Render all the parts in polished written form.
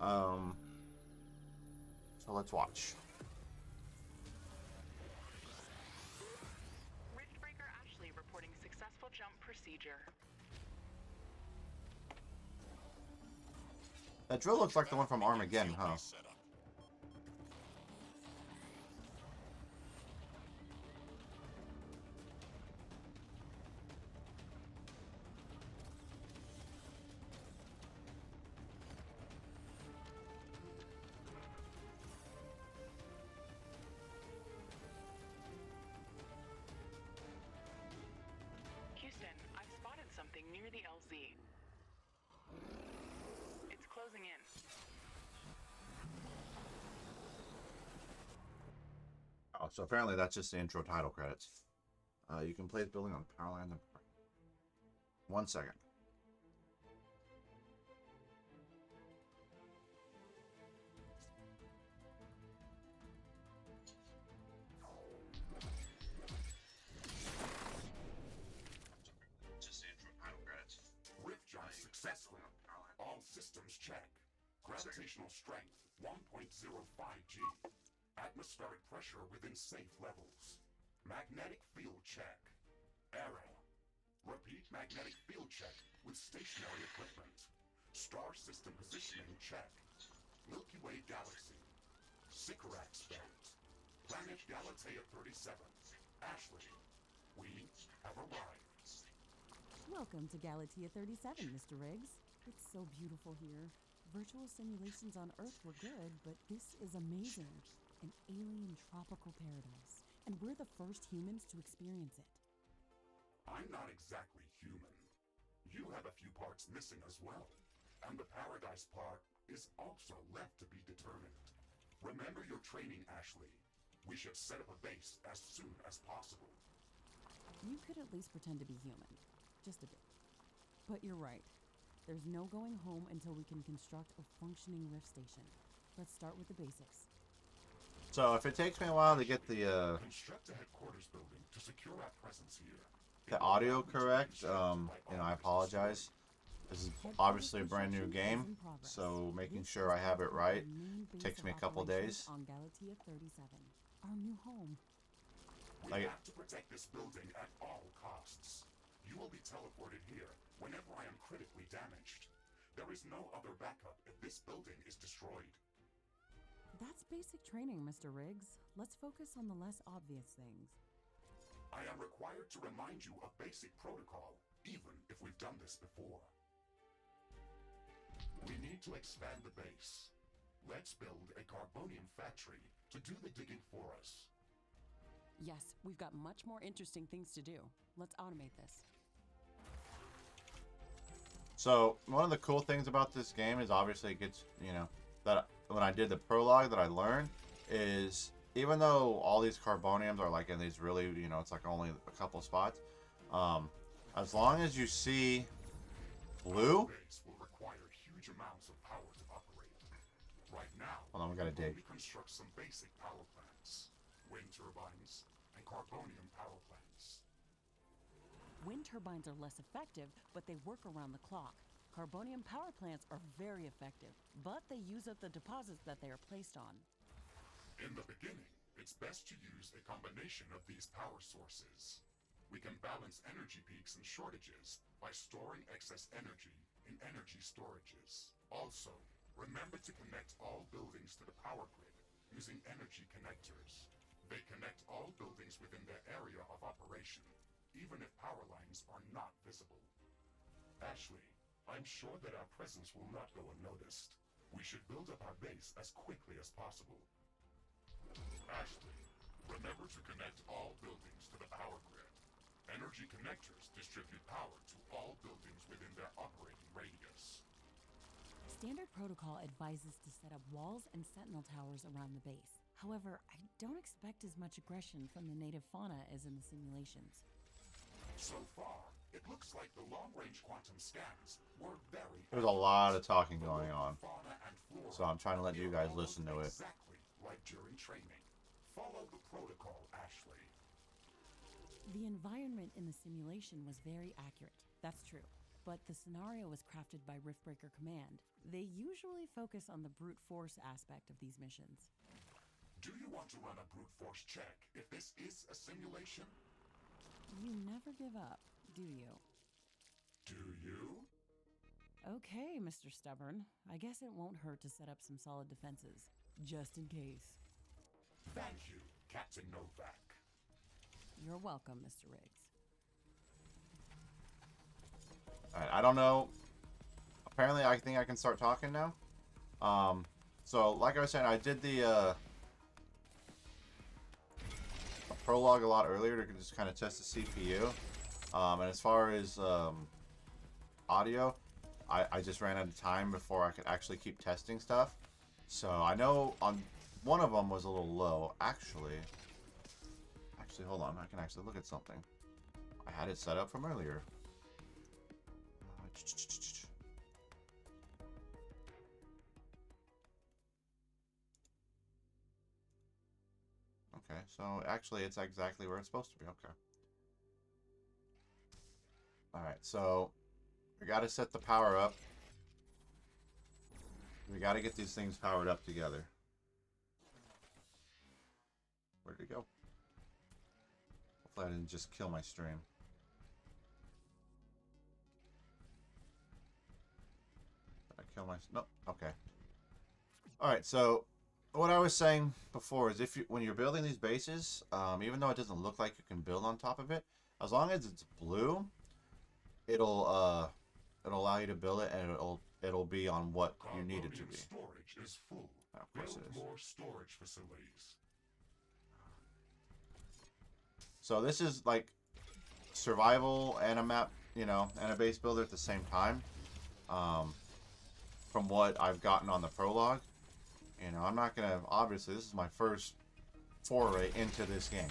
Um, so let's watch. Riftbreaker Ashley reporting successful jump procedure. That drill looks like the one from Armageddon, huh? Houston, I've spotted something near the LZ. It's closing in. Oh, so apparently that's just the intro title credits. You can play this building on power lines. 1 second. Just the intro title credits. Rift jump successful. All systems check. Gravitational strength 1.05 G. Atmospheric pressure within safe levels. Magnetic field check. Error. Repeat magnetic field check with stationary equipment. Star system positioning check. Milky Way galaxy. Sycorax belt. Planet Galatea 37. Ashley, we have arrived. Welcome to Galatea 37, Mr. Riggs. It's so beautiful here. Virtual simulations on Earth were good, but this is amazing. An alien tropical paradise. And we're the first humans to experience it. I'm not exactly human. You have a few parts missing as well. And the paradise part is also left to be determined. Remember your training, Ashley. We should set up a base as soon as possible. You could at least pretend to be human. Just a bit. But you're right. There's no going home until we can construct a functioning rift station. Let's start with the basics. So if it takes me a while to get the Construct a headquarters building to secure our presence here. audio correct, I apologize. This is obviously a brand new game, so making sure I have it right takes me a couple days. On Galatea 37, our new home. We have to protect this building at all costs. You will be teleported here whenever I am critically damaged. There is no other backup if this building is destroyed. That's basic training, Mr. Riggs. Let's focus on the less obvious things. I am required to remind you of basic protocol, even if we've done this before. We need to expand the base. Let's build a carbonium factory to do the digging for us. Yes, we've got much more interesting things to do. Let's automate this. So one of the cool things about this game is obviously it gets, that when I did the prologue that I learned is even though all these carboniums are like in these really, it's like only a couple spots, as long as you see blue. Base will require huge amounts of power to operate. Right now, Hold on, we gotta dig. we construct some basic power plants, wind turbines, and carbonium power plants. Wind turbines are less effective, but they work around the clock. Carbonium power plants are very effective, but they use up the deposits that they are placed on. In the beginning, it's best to use a combination of these power sources. We can balance energy peaks and shortages by storing excess energy in energy storages. Also, remember to connect all buildings to the power grid using energy connectors. They connect all buildings within their area of operation, even if power lines are not visible. Ashley, I'm sure that our presence will not go unnoticed. We should build up our base as quickly as possible. Ashley, remember to connect all buildings to the power grid. Energy connectors distribute power to all buildings within their operating radius. Standard protocol advises to set up walls and sentinel towers around the base. However, I don't expect as much aggression from the native fauna as in the simulations. So far, it looks like the long-range quantum scans were very... There's a lot of talking going on, fauna and flora so I'm trying to let you guys listen to it. exactly like during training. Follow the protocol, Ashley. The environment in the simulation was very accurate. That's true. but the scenario was crafted by Riftbreaker Command. They usually focus on the brute force aspect of these missions. Do you want to run a brute force check if this is a simulation? You never give up, do you? Do you? Okay, Mr. Stubborn. I guess it won't hurt to set up some solid defenses, just in case. Thank you, Captain Novak. You're welcome, Mr. Riggs. Alright, I don't know. Apparently, I think I can start talking now. So, like I was saying, I did the prologue a lot earlier to just kind of test the CPU. And as far as audio, I just ran out of time before I could actually keep testing stuff. So I know on one of them was a little low. Actually, hold on. I can actually look at something. I had it set up from earlier. Okay, so actually it's exactly where it's supposed to be. Okay. Alright, so we got to set the power up. We got to get these things powered up together. Where did it go? Hopefully I didn't just kill my stream. Did I kill my... No, okay. Alright, so what I was saying before is when you're building these bases, even though it doesn't look like you can build on top of it, as long as it's blue, it'll allow you to build it, and it'll be on what you need it to be. Storage is full. Oh, of course Build it is. more storage facilities. So this is like survival and a map, and a base builder at the same time. From what I've gotten on the prologue, I'm not gonna. Obviously, this is my first foray into this game.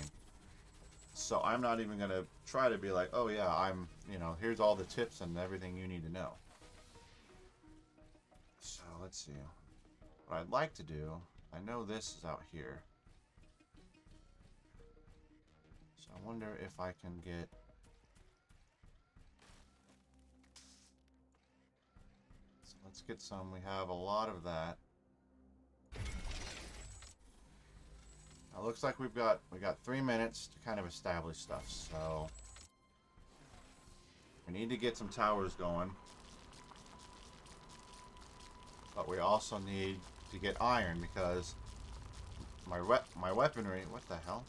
So I'm not even going to try to be like, oh yeah, here's all the tips and everything you need to know. So let's see. What I'd like to do, I know this is out here. So I wonder if I can get... So let's get some. We have a lot of that. It looks like we got 3 minutes to kind of establish stuff, so we need to get some towers going, but we also need to get iron because my weaponry. What the hell?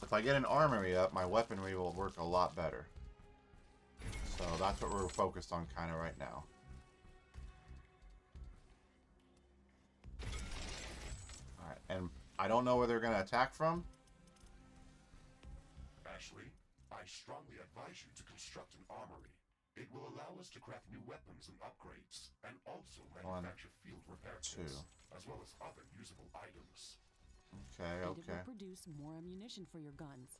If I get an armory up, my weaponry will work a lot better. So that's what we're focused on kind of right now. All right, and I don't know where they're going to attack from. Ashley, I strongly advise you to construct an armory. It will allow us to craft new weapons and upgrades, and also manufacture field repair kits, as well as other usable items. Okay, And okay. it will produce more ammunition for your guns.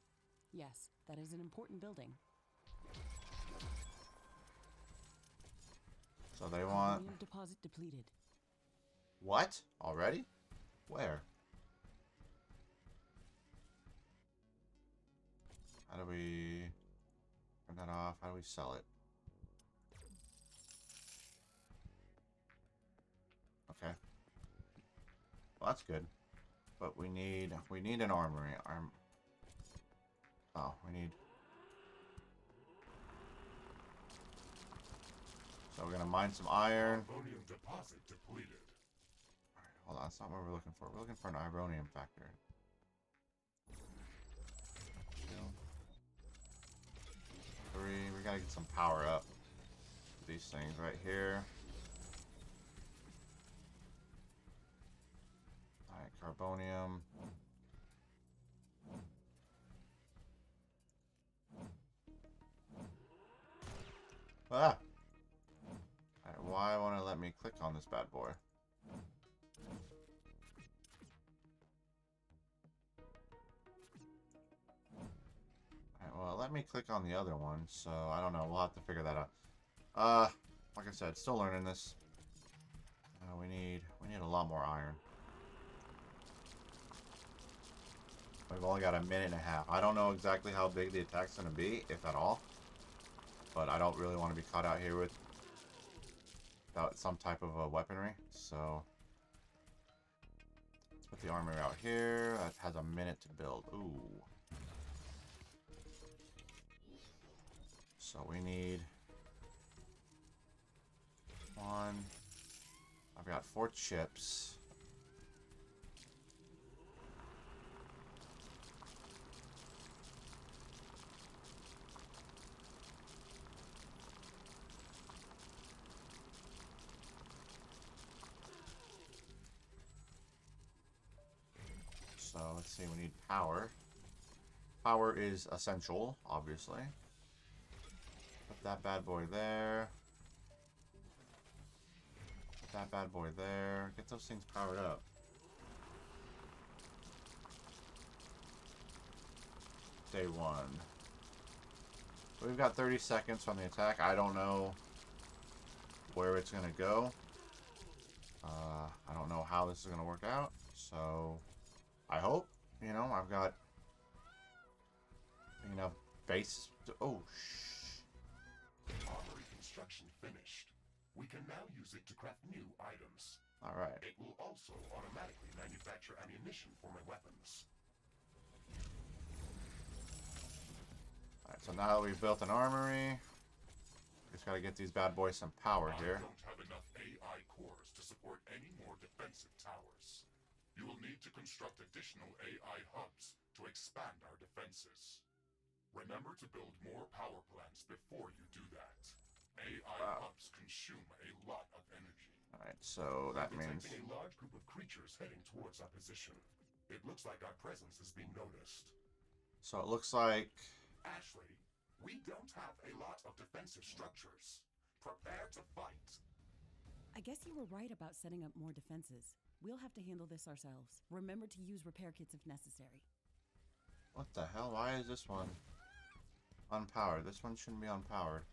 Yes, that is an important building. So they want... Uranium deposit depleted. What? Already? Where? How do we turn that off? How do we sell it? Okay. Well, that's good. But we need an armory. Oh, we need... So we're gonna mine some iron. Uranium deposit depleted. Alright, hold on, that's not what we're looking for. We're looking for an ironium factor. 2, 3, we gotta get some power up. These things right here. Alright, carbonium. Ah! Alright, why won't it let me click on this bad boy? Alright, well, let me click on the other one, so I don't know. We'll have to figure that out. Like I said, still learning this. We need a lot more iron. We've only got a minute and a half. I don't know exactly how big the attack's going to be, if at all. but I don't really want to be caught out here without some type of weaponry. So let's put the armory out here. That has a minute to build. Ooh. So we need one. I've got 4 chips. So let's see, we need power. Power is essential, obviously. Put that bad boy there. Put that bad boy there. Get those things powered up. Day 1. So we've got 30 seconds from the attack. I don't know where it's going to go. I don't know how this is going to work out. So I hope, you know, I've got enough base to... Oh, Armory construction finished. We can now use it to craft new items. Alright. It will also automatically manufacture ammunition for my weapons. Alright, so now that we've built an armory, just gotta get these bad boys some power here. I don't have enough AI cores to support any more defensive towers. You will need to construct additional AI hubs to expand our defenses. Remember to build more power plants before you do that. AI hubs consume a lot of energy. Alright, so that We're means... detecting a large group of creatures heading towards our position. It looks like our presence is being noticed. So it looks like... Ashley, we don't have a lot of defensive structures. Prepare to fight. I guess you were right about setting up more defenses. We'll have to handle this ourselves. Remember to use repair kits if necessary. What the hell? Why is this one unpowered? This one shouldn't be unpowered.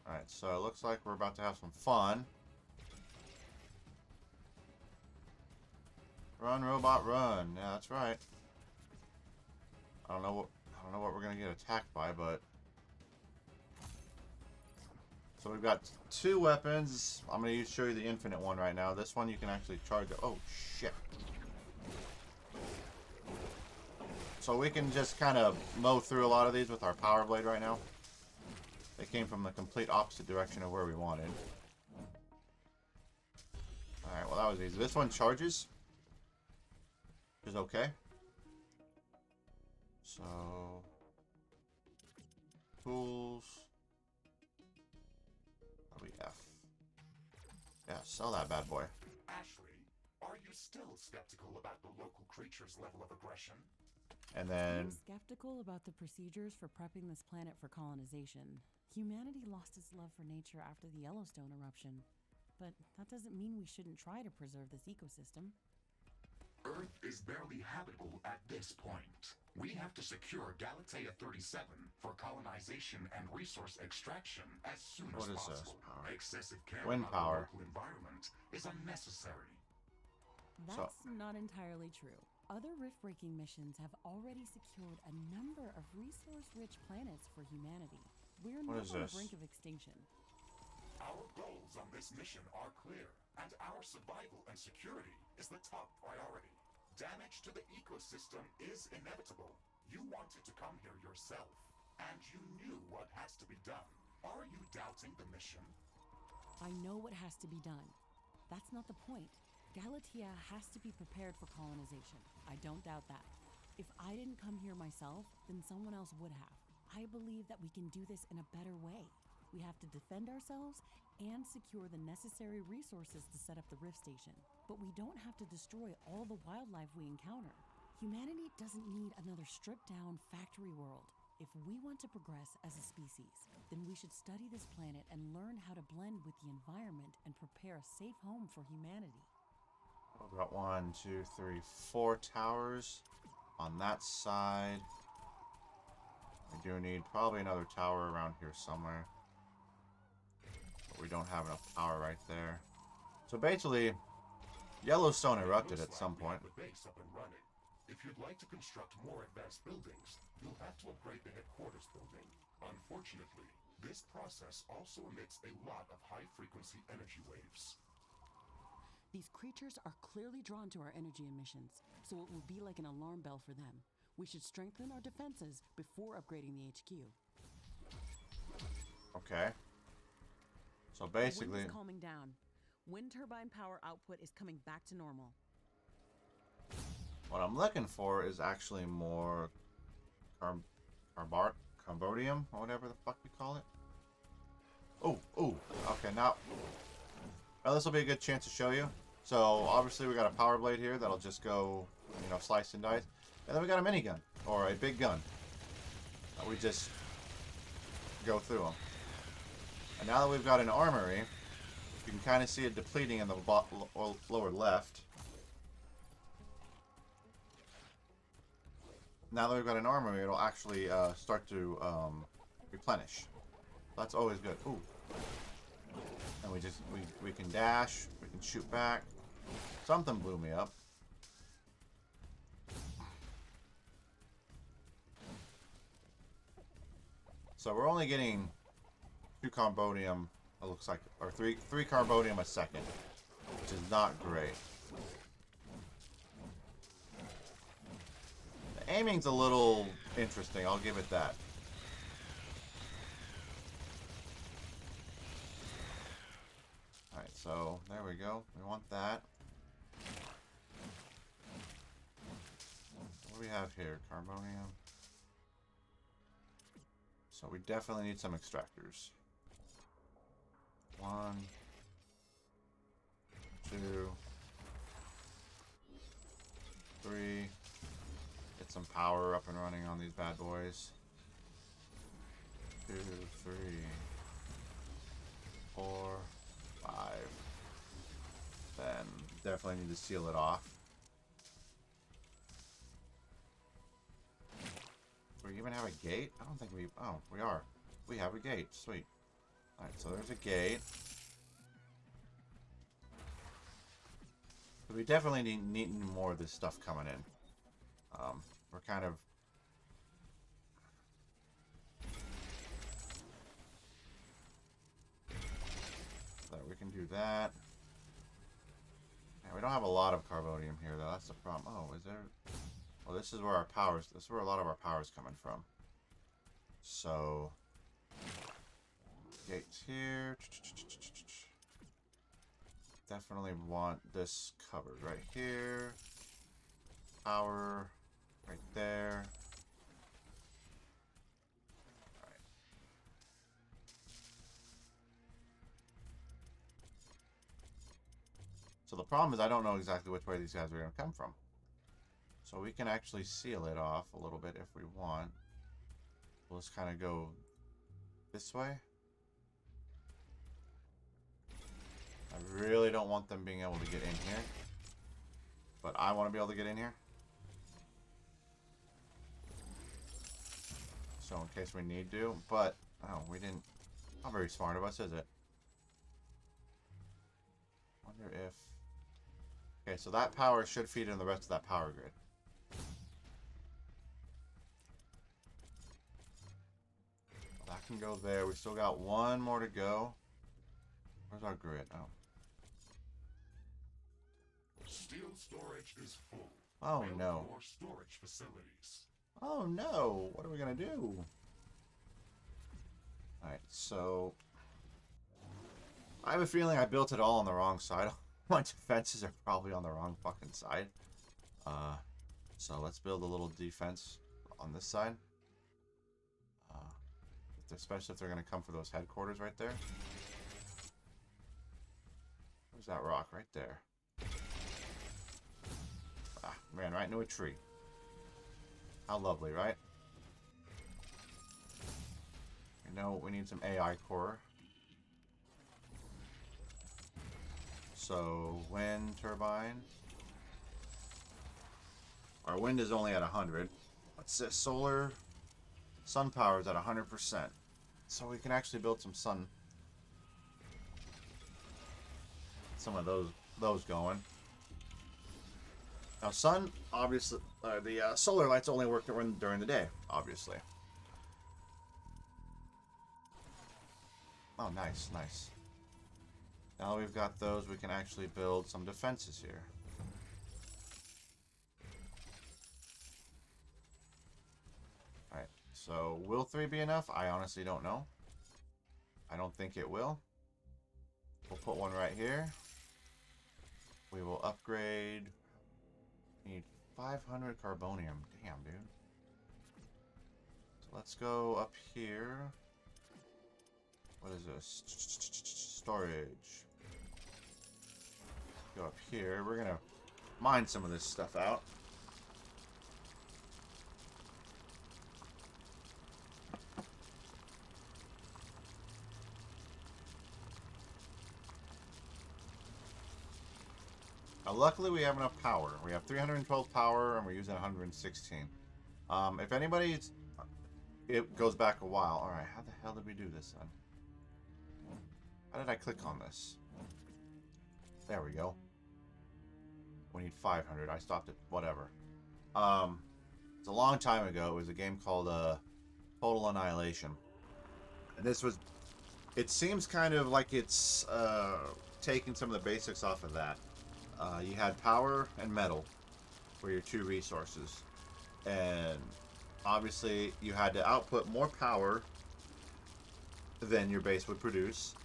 Alright, so it looks like we're about to have some fun. Run, robot, run. Yeah, that's right. I don't know what we're gonna get attacked by, but... So we've got 2 weapons. I'm gonna show you the infinite one right now. This one you can actually charge... Oh, shit. So we can just kind of mow through a lot of these with our power blade right now. They came from the complete opposite direction of where we wanted. Alright, well that was easy. This one charges. Which is okay. So... Tools... F. Yeah, sell that bad boy. Ashley, are you still skeptical about the local creature's level of aggression? And I'm then... skeptical about the procedures for prepping this planet for colonization. Humanity lost its love for nature after the Yellowstone eruption. But that doesn't mean we shouldn't try to preserve this ecosystem. Earth is barely habitable at this point. We have to secure Galatea 37 for colonization and resource extraction as soon as What is possible. this? Power? Excessive care Wind about power. the local environment is unnecessary. That's not entirely true. Other rift-breaking missions have already secured a number of resource-rich planets for humanity. We're What not is on this? the brink of extinction. Our goals on this mission are clear, and our survival and security is the top priority. Damage to the ecosystem is inevitable. You wanted to come here yourself, and you knew what has to be done. Are you doubting the mission? I know what has to be done. That's not the point. Galatea has to be prepared for colonization. I don't doubt that. If I didn't come here myself, then someone else would have. I believe that we can do this in a better way. We have to defend ourselves and secure the necessary resources to set up the Rift Station. But we don't have to destroy all the wildlife we encounter. Humanity doesn't need another stripped-down factory world. If we want to progress as a species, then we should study this planet and learn how to blend with the environment and prepare a safe home for humanity. We've got 1, 2, 3, 4 towers on that side. We do need probably another tower around here somewhere. But we don't have enough power right there. So basically, Yellowstone erupted at some point. The base up and running. If you'd like to construct more advanced buildings, you'll have to upgrade the headquarters building. Unfortunately, this process also emits a lot of high-frequency energy waves. These creatures are clearly drawn to our energy emissions, so it will be like an alarm bell for them. We should strengthen our defenses before upgrading the HQ. Okay. So The basically, wind is calming down. Wind turbine power output is coming back to normal. what I'm looking for is actually more carbodium, or whatever the fuck you call it. Oh, oh, okay, now this will be a good chance to show you. So obviously we got a power blade here that'll just go, you know, slice and dice, and then we got a minigun or a big gun that we just go through them. And now that we've got an armory, you can kind of see it depleting in the lower left. Now that we've got an armory, it'll actually start to replenish. That's always good. Ooh. And we can dash, we can shoot back. Something blew me up. So we're only getting 2 carbodium, it looks like, or three carbodium a second, which is not great. The aiming's a little interesting, I'll give it that. Alright, so there we go. We want that. What do we have here? Carbonium. So we definitely need some extractors. 1, 2, 3. Get some power up and running on these bad boys. 2, 3, 4, 5. Then definitely need to seal it off. Do we even have a gate? I don't think we... Oh, we are. We have a gate. Sweet. Alright, so there's a gate. But we definitely need more of this stuff coming in. We're kind of... There, we can do that. Yeah, we don't have a lot of carbonium here, though. That's the problem. Oh, is there... Well, this is where our powers... This is where a lot of our power's coming from. So... Gates here. Definitely want this covered right here. Power right there. Alright. So the problem is I don't know exactly which way these guys are going to come from. So we can actually seal it off a little bit if we want. We'll just kind of go this way. I really don't want them being able to get in here. But I want to be able to get in here. So in case we need to. But, oh, we didn't. Not very smart of us, is it? Wonder if... Okay, so that power should feed in the rest of that power grid. That can go there. We still got one more to go. Where's our grid? Oh. Steel storage is full. Oh Build no. more storage facilities. Oh no. What are we gonna do? Alright, so I have a feeling I built it all on the wrong side. My defenses are probably on the wrong fucking side. So let's build a little defense on this side. Especially if they're gonna come for those headquarters right there. Where's that rock? Right there. Ah, ran right into a tree. How lovely, right? You know, we need some AI core. So, wind turbine. Our wind is only at 100. What's this? Solar. Sun power is at 100%. So we can actually build some sun. Some of those going. Now, sun, obviously, the solar lights only work during the day, obviously. Oh, nice, nice. Now that we've got those, we can actually build some defenses here. Alright, so will 3 be enough? I honestly don't know. I don't think it will. We'll put one right here. We will upgrade. Need 500 carbonium. Damn, dude. So let's go up here. What is this? Storage. Go up here. We're gonna mine some of this stuff out. Now, luckily, we have enough power. We have 312 power, and we're using 116. If anybody's... It goes back a while. Alright, how the hell did we do this, then? How did I click on this? There we go. We need 500. I stopped it. Whatever. It's a long time ago. It was a game called Total Annihilation. And this was... It seems kind of like it's taking some of the basics off of that. You had power and metal were your two resources. And obviously you had to output more power than your base would produce,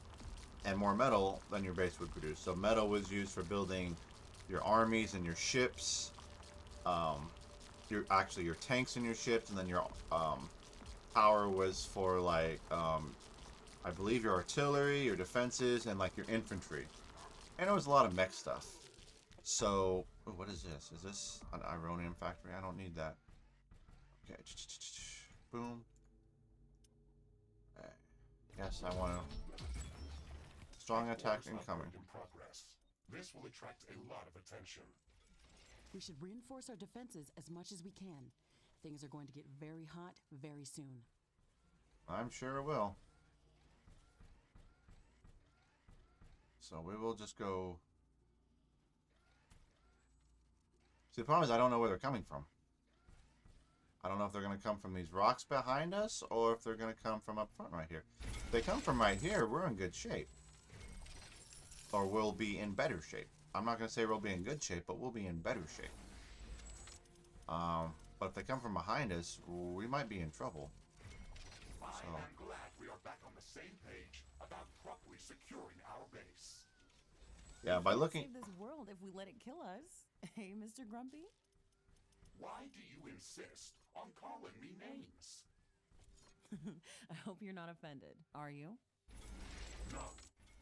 and more metal than your base would produce. So metal was used for building your armies and your ships, your tanks and your ships, and then your power was for like I believe your artillery, your defenses, and like your infantry. And it was a lot of mech stuff. So, ooh, what is this? Is this an Ironium factory? I don't need that. Okay, boom. Okay. Yes, I want to. Strong attack incoming. In progress. This will attract a lot of attention. We should reinforce our defenses as much as we can. Things are going to get very hot very soon. I'm sure it will. So we will just go. See, the problem is I don't know where they're coming from. I don't know if they're going to come from these rocks behind us or if they're going to come from up front right here. If they come from right here, we're in good shape. Or we'll be in better shape. I'm not going to say we'll be in good shape, but we'll be in better shape. But if they come from behind us, we might be in trouble. I am glad we are back on the same page about properly securing our base. Yeah, by looking... Save this world if we let it kill us. Hey, Mr. Grumpy? Why do you insist on calling me names? I hope you're not offended. Are you? No,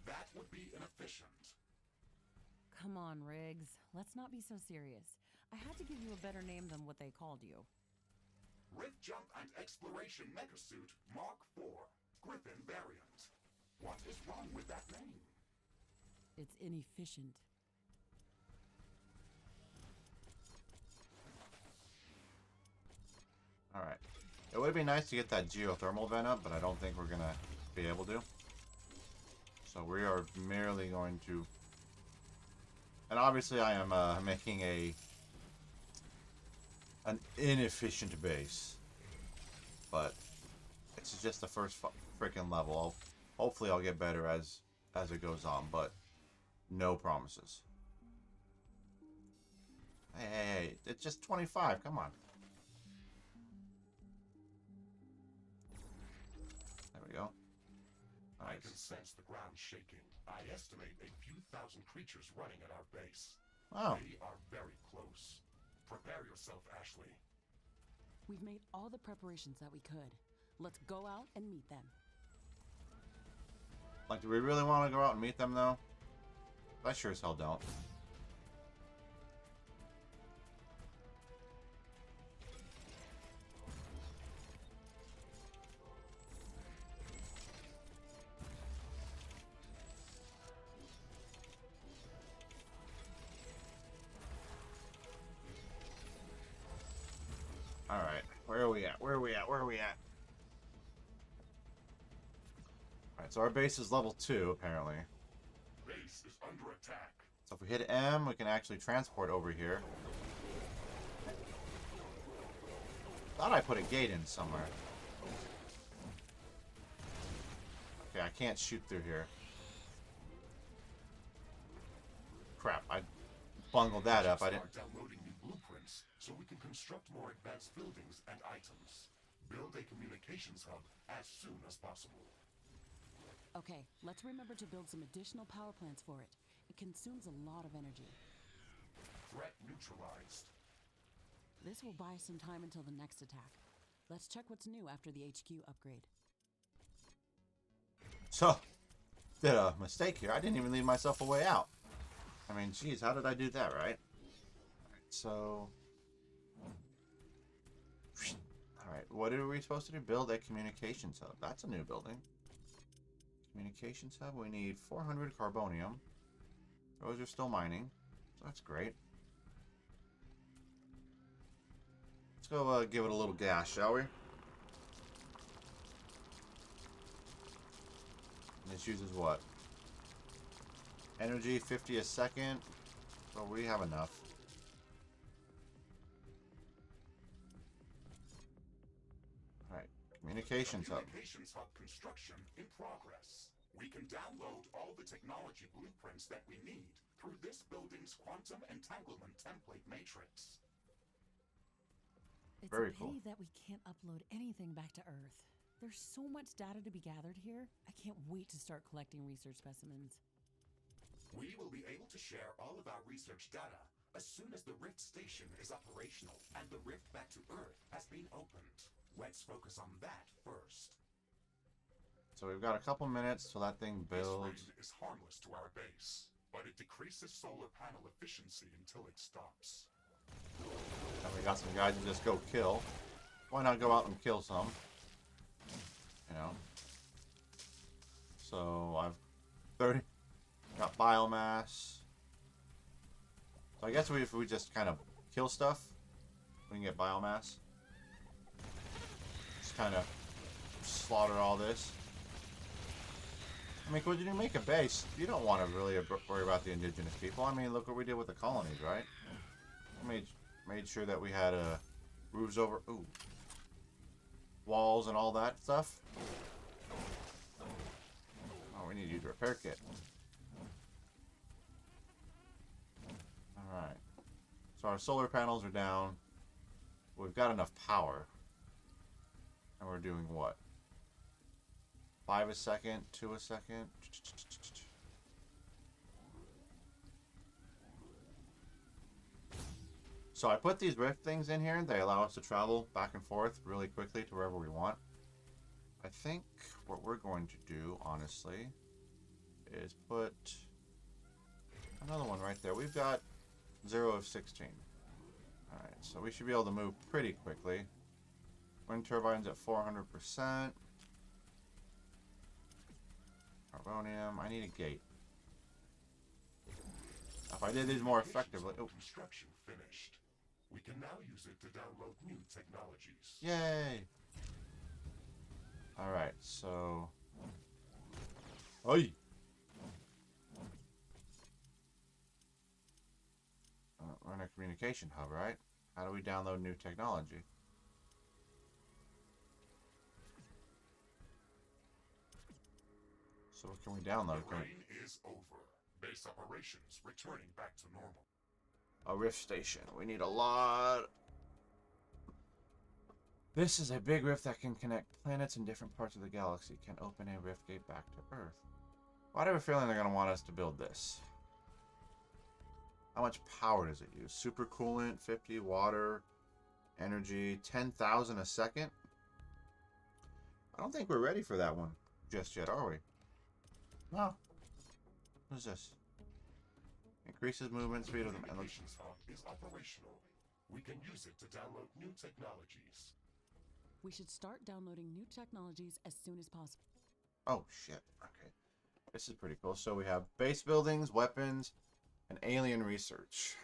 that would be inefficient. Come on, Riggs. Let's not be so serious. I had to give you a better name than what they called you. Rift Jump and Exploration Megasuit Mark IV, Griffin variant. What is wrong with that name? It's inefficient. Alright. It would be nice to get that geothermal vent up, but I don't think we're going to be able to. So we are merely going to... And obviously I am making an inefficient base. But it's just the first freaking level. Hopefully I'll get better as it goes on, but no promises. Hey, it's just 25. Come on. There we go. I Nice. can sense the ground shaking. I estimate a few thousand creatures running at our base. Wow. They are very close. Prepare yourself, Ashley. We've made all the preparations that we could. Let's go out and meet them. Like, do we really want to go out and meet them, though? I sure as hell don't. Alright, where are we at? Where are we at? Where are we at? Alright, so our base is level 2, apparently. Base is under attack. So if we hit M, we can actually transport over here. Thought I put a gate in somewhere. Okay, I can't shoot through here. Crap, I bungled that up. I didn't. Start downloading new blueprints so we can construct more advanced buildings and items. Build a communications hub as soon as possible. Okay, let's remember to build some additional power plants for it. It consumes a lot of energy. Threat neutralized. This will buy some time until the next attack. Let's check what's new after the HQ upgrade. So, did a mistake here. I didn't even leave myself a way out. I mean, geez, how did I do that, right? Alright, so... Alright, what are we supposed to do? Build a communications hub. That's a new building. Communications hub, we need 400 carbonium. Those are still mining, so that's great. Let's go give it a little gas, shall we? And this uses what? Energy 50 a second. So we have enough. Alright, communications hub. Communications hub construction in progress. We can download all the technology blueprints that we need through this building's quantum entanglement template matrix. It's Very a cool. pity that we can't upload anything back to Earth. There's so much data to be gathered here. I can't wait to start collecting research specimens. We will be able to share all of our research data as soon as the Rift Station is operational and the rift back to Earth has been opened. Let's focus on that first. So we've got a couple minutes till that thing This builds. raid is harmless to our base, but it decreases solar panel efficiency until it stops. And we got some guys who just go kill. Why not go out and kill some? You know. So I've 30. Got biomass. So I guess if we just kind of kill stuff, we can get biomass. Just kind of slaughter all this. I mean, when you make a base, you don't want to really worry about the indigenous people. I mean, look what we did with the colonies, right? We made sure that we had roofs over, walls and all that stuff. Oh, we need to use a repair kit. Alright. So our solar panels are down. We've got enough power. And we're doing what? 5 a second, 2 a second. So I put these rift things in here. They allow us to travel back and forth really quickly to wherever we want. I think what we're going to do, honestly, is put another one right there. We've got 0 of 16. Alright, so we should be able to move pretty quickly. Wind turbines at 400%. Carbonium. I need a gate. If I did these more effectively... Oh. Construction finished. We can now use it to download new technologies. Yay! Alright, so... Oi! We're in a communication hub, right? How do we download new technology? So what can we download? The rain is over. Base operations returning back to normal. A rift station. We need a lot. This is a big rift that can connect planets in different parts of the galaxy. Can open a rift gate back to Earth. Well, I have a feeling they're going to want us to build this. How much power does it use? Super coolant, 50 water, energy, 10,000 a second. I don't think we're ready for that one just yet, are we? No. What is this? Increases movement speed of the Communications hub is operational. We can use it to download new technologies. We should start downloading new technologies as soon as possible. Oh, shit. Okay. This is pretty cool. So we have base buildings, weapons, and alien research.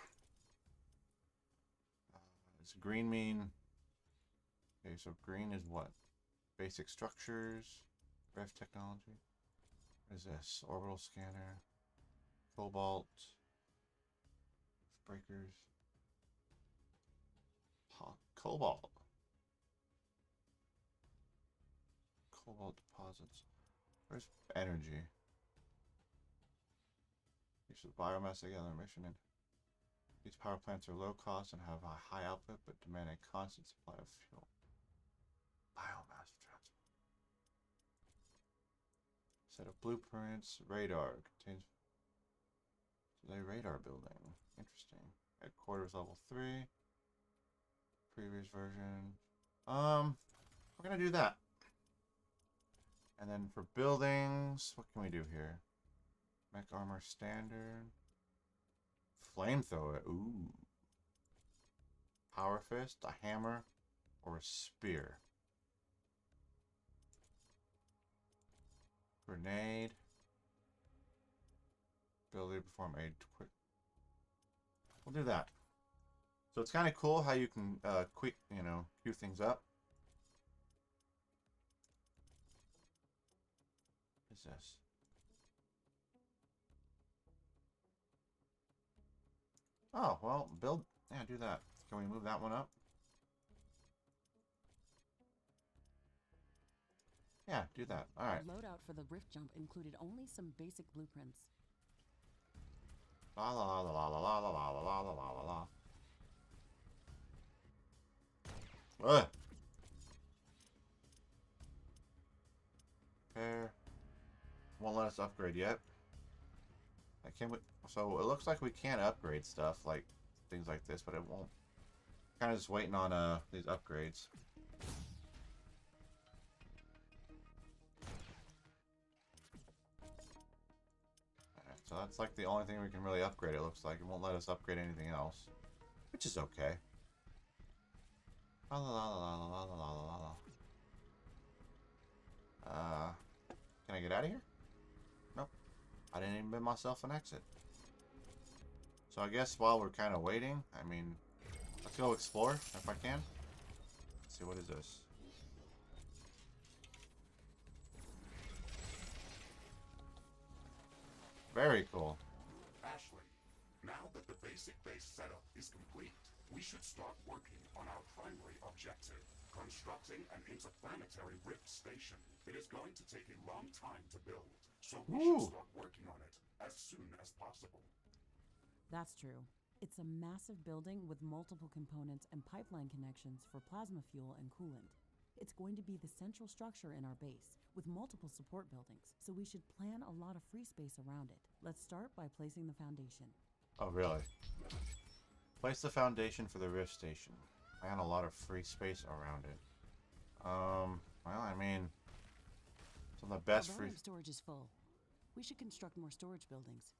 Does green mean... Okay, so green is what? Basic structures, ref technology. What is this? Orbital scanner, cobalt, breakers, cobalt. Cobalt deposits. Where's energy? Use the biomass together mission. These power plants are low cost and have a high output, but demand a constant supply of fuel. Biomass transport. Set of blueprints. Radar contains. A radar building. Interesting. Headquarters level 3. Previous version. We're gonna do that. And then for buildings, what can we do here? Mech armor standard. Flamethrower. Ooh. Power fist, a hammer, or a spear. Grenade. Ability to perform a quick. We'll do that. So it's kind of cool how you can quick, queue things up. What is this? Oh, well, build. Yeah, do that. Can we move that one up? Yeah, do that. All right. Loadout for the rift jump included only some basic blueprints. La la la la la la la la la la la la la. Ugh. Repair. Won't let us upgrade yet. Can we? So it looks like we can upgrade stuff like things like this, but it won't. Kind of just waiting on these upgrades. Alright, so that's like the only thing we can really upgrade. It looks like it won't let us upgrade anything else, which is okay. La la la la la la la la la. Can I get out of here? Nope. I didn't even bid myself an exit. So I guess while we're kind of waiting, I mean, let's go explore if I can. Let's see, what is this? Very cool. Ashley, now that the basic base setup is complete, we should start working on our primary objective, constructing an interplanetary rift station. It is going to take a long time to build, so we should start working on it as soon as possible. That's true. It's a massive building with multiple components and pipeline connections for plasma fuel and coolant. It's going to be the central structure in our base, with multiple support buildings, so we should plan a lot of free space around it. Let's start by placing the foundation. Oh, really? Place the foundation for the rift station. Plan a lot of free space around it. Well, I mean, some of the best free storage is full. We should construct more storage buildings.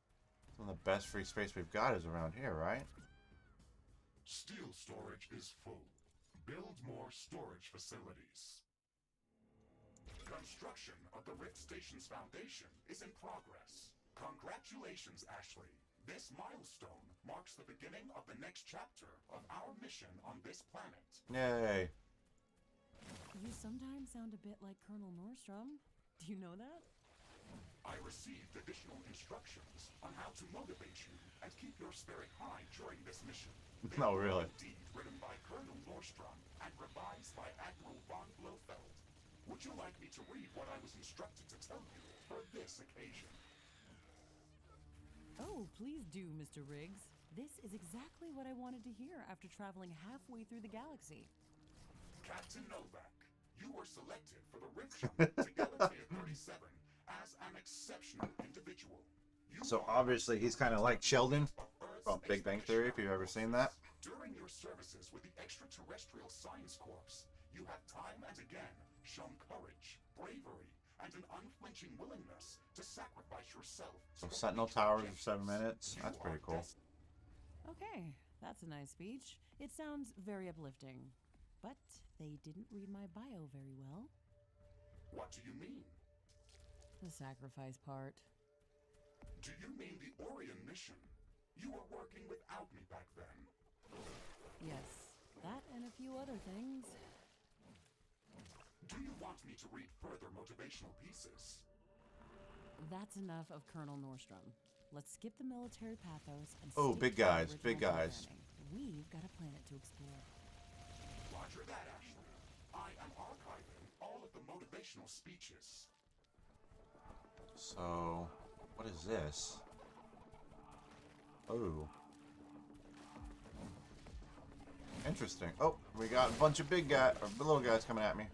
Some of the best free space we've got is around here, right? Steel storage is full. Build more storage facilities. Construction of the Rift Station's foundation is in progress. Congratulations, Ashley. This milestone marks the beginning of the next chapter of our mission on this planet. Yay. You sometimes sound a bit like Colonel Nordstrom. Do you know that? I received additional instructions on how to motivate you and keep your spirit high during this mission. They No, were really. Indeed written by Colonel Nordstrom and revised by Admiral von Blofeld. Would you like me to read what I was instructed to tell you for this occasion? Oh, please do, Mr. Riggs. This is exactly what I wanted to hear after traveling halfway through the galaxy. Captain Novak, you were selected for the Rift Jump to Galatea 37 as an exceptional individual. So obviously he's kind of like Sheldon from Big Bang Theory, if you've ever seen that. During your services with the Extraterrestrial Science Corps, you have time and again shown courage, bravery, and an unflinching willingness to sacrifice yourself. So Sentinel Towers for 7 minutes. That's pretty cool. Okay, that's a nice speech. It sounds very uplifting. But they didn't read my bio very well. What do you mean? The sacrifice part. Do you mean the Orion mission? You were working without me back then. Yes, that and a few other things. Do you want me to read further motivational pieces? That's enough of Colonel Nordstrom. Let's skip the military pathos and Oh, stick big to the guys, original big guys. programming. We've got a planet to explore. Roger that, Ashley. I am archiving all of the motivational speeches. So, what is this? Oh. Interesting. Oh, we got a bunch of big guys, or little guys coming at me.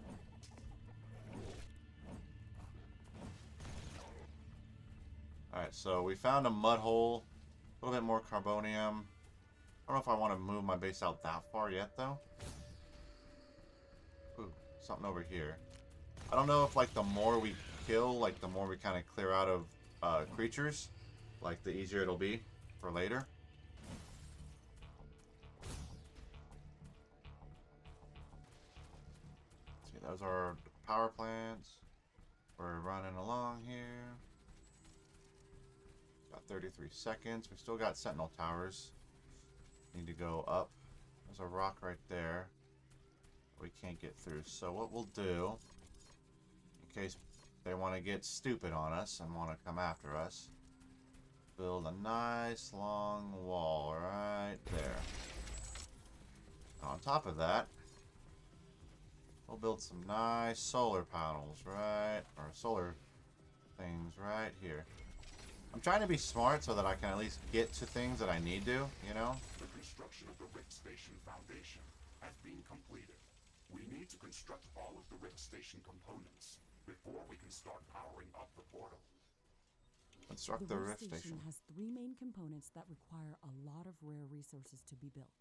Alright, so we found a mud hole. A little bit more carbonium. I don't know if I want to move my base out that far yet, though. Ooh, something over here. I don't know if, like, the more we kill, like, the more we kind of clear out of creatures. Like, the easier it'll be for later. See, those are power plants. We're running along here. Got 33 seconds. We still got sentinel towers. Need to go up. There's a rock right there. We can't get through. So what we'll do, in case they want to get stupid on us and want to come after us, build a nice long wall right there. On top of that, we'll build some nice solar panels, right? Or solar things right here. I'm trying to be smart so that I can at least get to things that I need to, you know? The construction of the Rift Station Foundation has been completed. We need to construct all of the Rift Station components before we can start powering up the portal. Construct the Rift Station. has 3 main components that require a lot of rare resources to be built.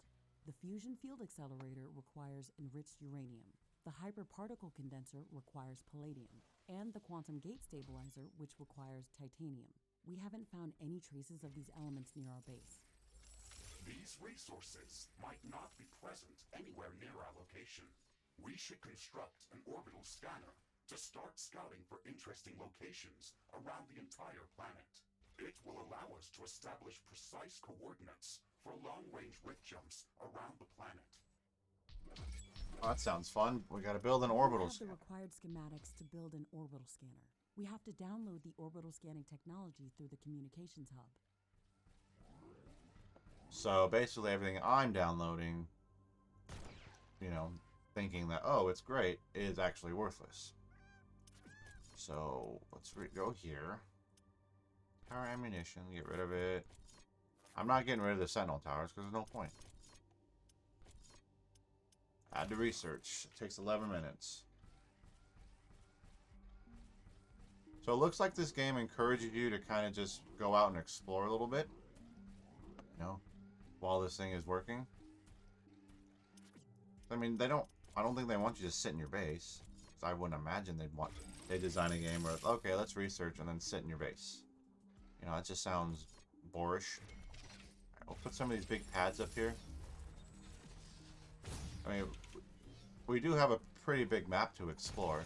The fusion field accelerator requires enriched uranium. The hyperparticle condenser requires palladium. And the quantum gate stabilizer, which requires titanium. We haven't found any traces of these elements near our base. These resources might not be present anywhere near our location. We should construct an orbital scanner to start scouting for interesting locations around the entire planet. It will allow us to establish precise coordinates for long-range rift jumps around the planet. Oh, that sounds fun. We gotta build an orbital We have the scanner. required schematics to build an orbital scanner. We have to download the orbital scanning technology through the communications hub. So basically everything I'm downloading, you know, thinking that, oh, it's great, is actually worthless. So let's go here. Power ammunition, get rid of it. I'm not getting rid of the sentinel towers because there's no point. Add to research. It takes 11 minutes. So it looks like this game encourages you to kind of just go out and explore a little bit. You know, while this thing is working. I mean, I don't think they want you to sit in your base. 'Cause I wouldn't imagine they design a game where, okay, let's research and then sit in your base. You know, that just sounds boorish. Alright, we'll put some of these big pads up here. I mean, we do have a pretty big map to explore.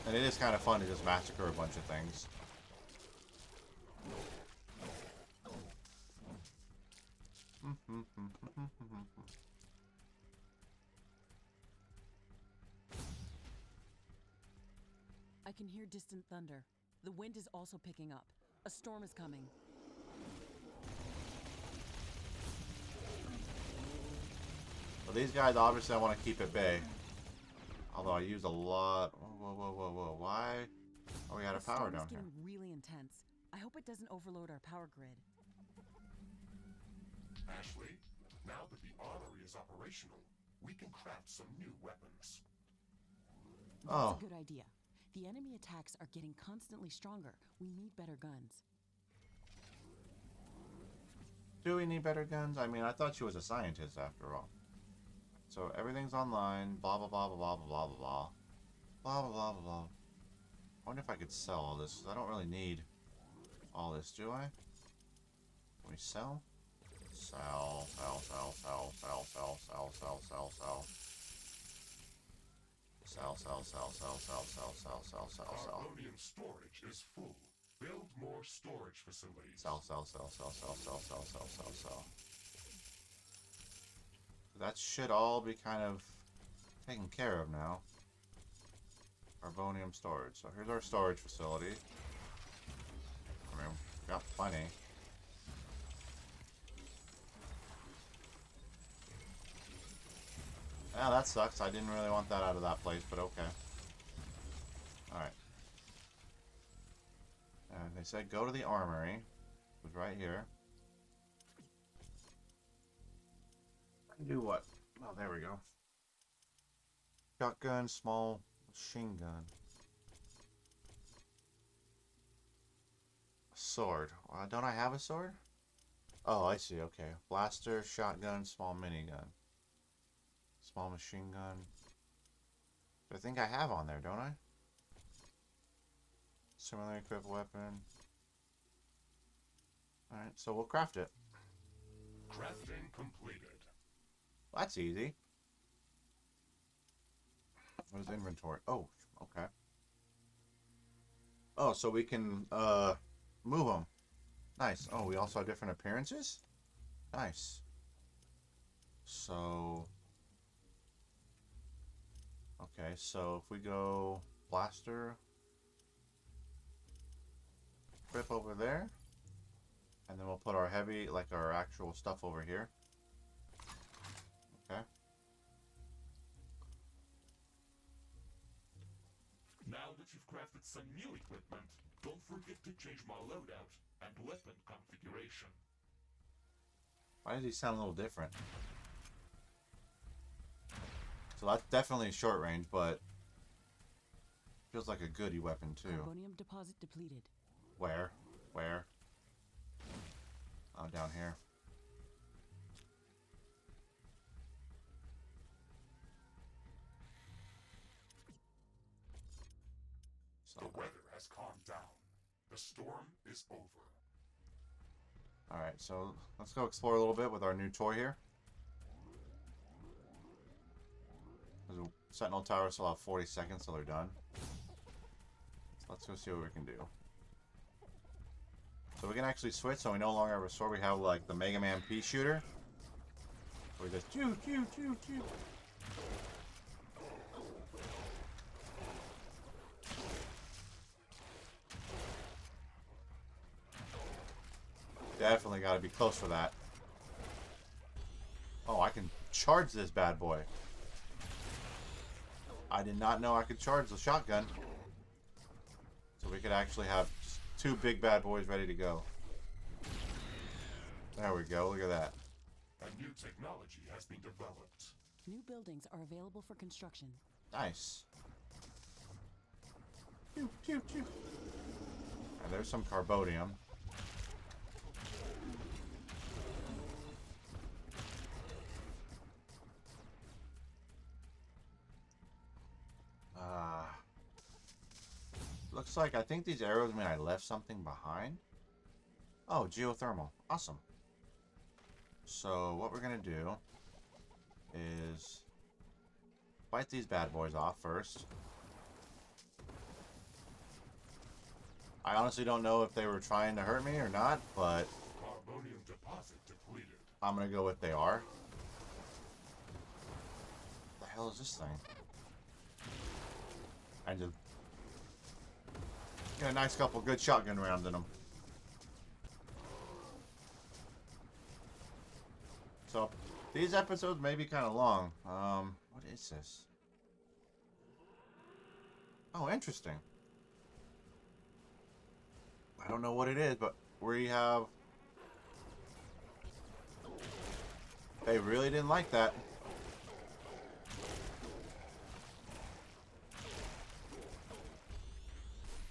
And it is kind of fun to just massacre a bunch of things. I can hear distant thunder. The wind is also picking up. A storm is coming. Well, these guys, obviously, I want to keep at bay. Although I use a lot. Whoa. Why are we out of power down here? It's getting really intense. I hope it doesn't overload our power grid. Ashley, now that the armory is operational, we can craft some new weapons. Oh. That's a good idea. The enemy attacks are getting constantly stronger. We need better guns. Do we need better guns? I mean, I thought she was a scientist after all. So everything's online. Blah blah blah blah blah blah blah blah. Blah blah blah blah. I wonder if I could sell all this. I don't really need all this, do I? Can we sell? Sell. Carbonium storage is full. Build more storage facilities. Sell. That should all be kind of taken care of now. Carbonium storage. So here's our storage facility. I mean, we got plenty. Ah, that sucks. I didn't really want that out of that place, but okay. Alright. And they said go to the armory. It was right here. Do what? Oh, there we go. Shotgun, small machine gun. Sword. Don't I have a sword? Oh, I see. Okay. Blaster, shotgun, small minigun. Small machine gun. I think I have on there, don't I? Similarly equipped weapon. Alright, so we'll craft it. Crafting completed. Well, that's easy. Where's inventory? Oh, okay. Oh, so we can move them. Nice. Oh, we also have different appearances? Nice. So... Okay, so if we go blaster, equip over there, and then we'll put our heavy, like our actual stuff over here. Okay. Now that you've crafted some new equipment, don't forget to change my loadout and weapon configuration. Why does he sound a little different? So that's definitely short range, but feels like a goodie weapon too. Carbonium deposit depleted. Where? Where? Oh, down here. So, The weather has calmed down. The storm is over. alright, so let's go explore a little bit with our new toy here. The Sentinel Tower still have 40 seconds till they're done. So let's go see what we can do. So we can actually switch, so we no longer have a sword. We have like the Mega Man pea shooter. We just choo choo choo choo. Definitely got to be close for that. Oh, I can charge this bad boy. I did not know I could charge the shotgun. So we could actually have just two big bad boys ready to go. There we go. Look at that. A new technology has been developed. New buildings are available for construction. Nice. Pew, pew, pew. And there's some carbonium. Looks like I think these arrows mean I left something behind. Oh, geothermal. Awesome. So what we're gonna do is fight these bad boys off first. I honestly don't know if they were trying to hurt me or not, but Carbonium deposit depleted. I'm gonna go with they are. What the hell is this thing? I just get a nice couple good shotgun rounds in them. So these episodes may be kind of long. What is this? Oh, interesting. I don't know what it is, but we have... They really didn't like that.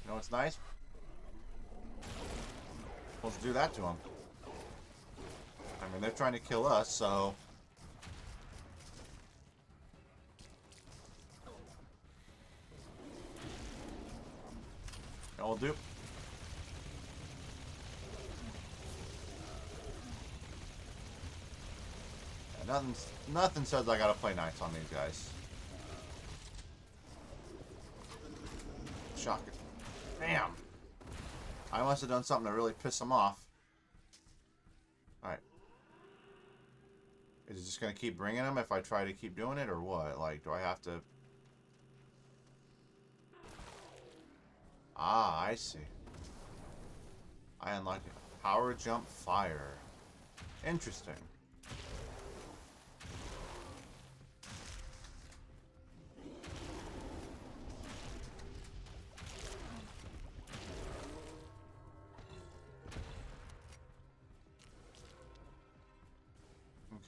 You know what's nice? Supposed to do that to them. I mean, they're trying to kill us, so... I'll do. Yeah, nothing says I gotta play nice on these guys. Shotgun. Damn! I must have done something to really piss them off. Alright. Is it just gonna keep bringing them if I try to keep doing it, or what? Like, do I have to... Ah, I see. I unlock it. Power jump fire. Interesting.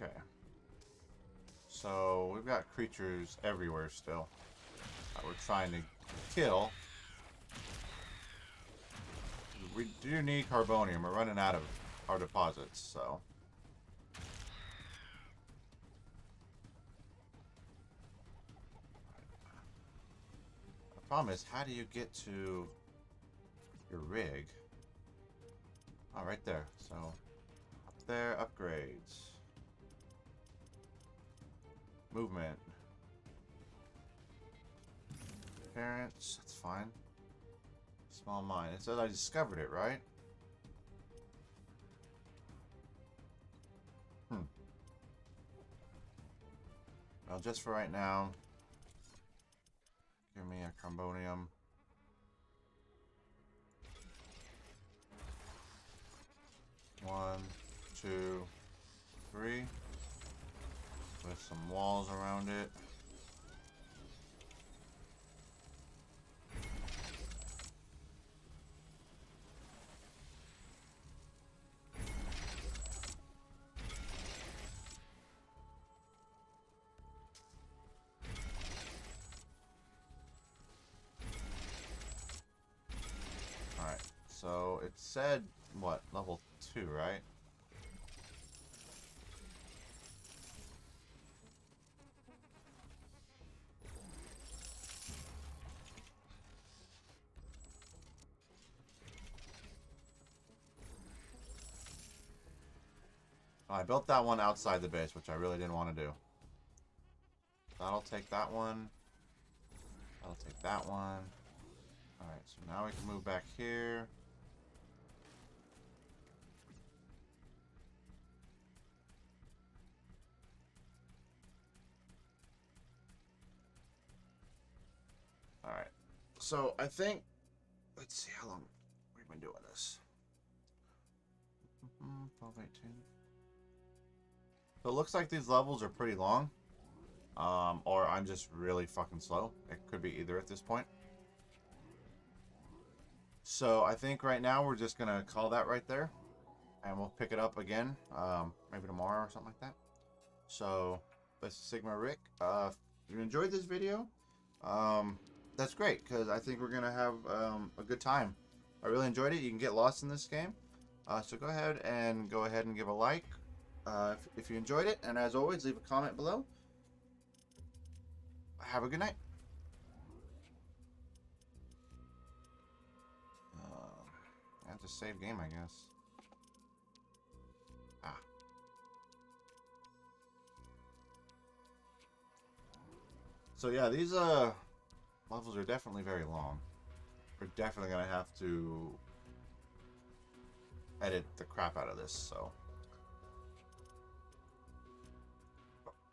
Okay. So we've got creatures everywhere still that we're trying to kill. We do need carbonium. We're running out of our deposits, so. The problem is, how do you get to your rig? Oh, right there. So, up there, upgrades. Movement. Parents, that's fine. Small mine. It said I discovered it, right? Well, just for right now, give me a carbonium. One, two, three. With some walls around it. Alright, so it said, what, level 2, right? I built that one outside the base, which I really didn't want to do. That'll take that one. That'll take that one. Alright, so now we can move back here. Alright. So I think, let's see how long we've been doing this. 12, 18. So it looks like these levels are pretty long. Or I'm just really fucking slow. It could be either at this point. So I think right now we're just going to call that right there. And we'll pick it up again. Maybe tomorrow or something like that. So, this is Sigma Rick. If you enjoyed this video, that's great. Because I think we're going to have a good time. I really enjoyed it. You can get lost in this game. So go ahead and give a like. If you enjoyed it. And as always, leave a comment below. Have a good night. I have to save game, I guess. Ah. So yeah, these levels are definitely very long. We're definitely gonna have to edit the crap out of this, so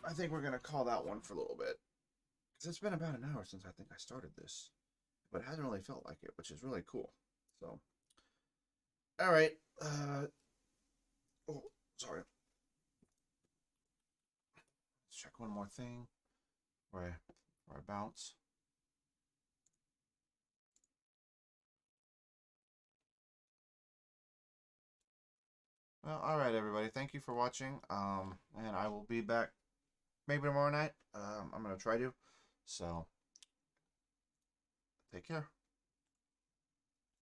I think we're gonna call that one for a little bit. Because it's been about an hour since I think I started this. But it hasn't really felt like it, which is really cool. So, alright. Oh, sorry. Let's check one more thing. Where I bounce. Well, alright, everybody. Thank you for watching. And I will be back maybe tomorrow night. I'm going to try to. So, take care.